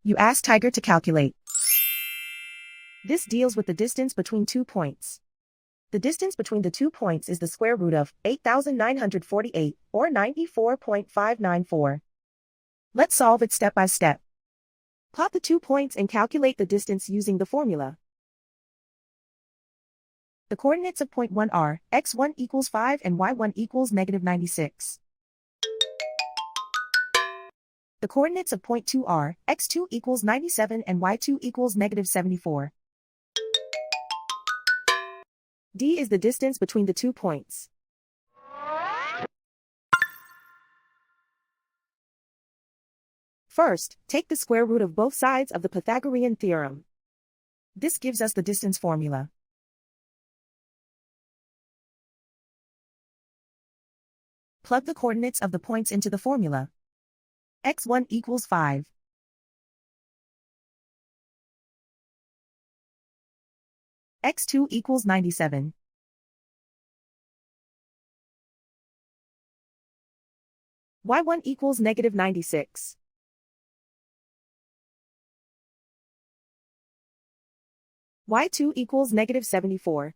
You ask Tiger to calculate. This deals with the distance between 2 points. The distance between the 2 points is the square root of 8,948, or 94.594. Let's solve it step by step. Plot the 2 points and calculate the distance using the formula. The coordinates of point 1 are x1 equals 5 and y1 equals -96. The coordinates of point 2 are x2 equals 97 and y2 equals -74. D is the distance between the 2 points. First, take the square root of both sides of the Pythagorean theorem. This gives us the distance formula. Plug the coordinates of the points into the formula. x1 equals 5. x2 equals 97. y1 equals -96. y2 equals -74.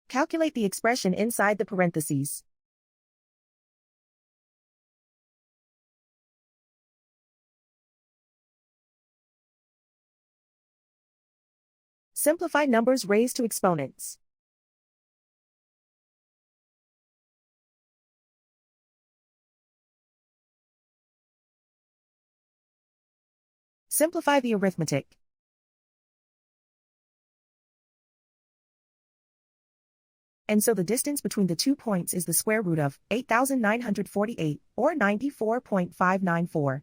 Calculate the expression inside the parentheses. Simplify numbers raised to exponents. Simplify the arithmetic. And so the distance between the 2 points is the square root of 8,948, or 94.594.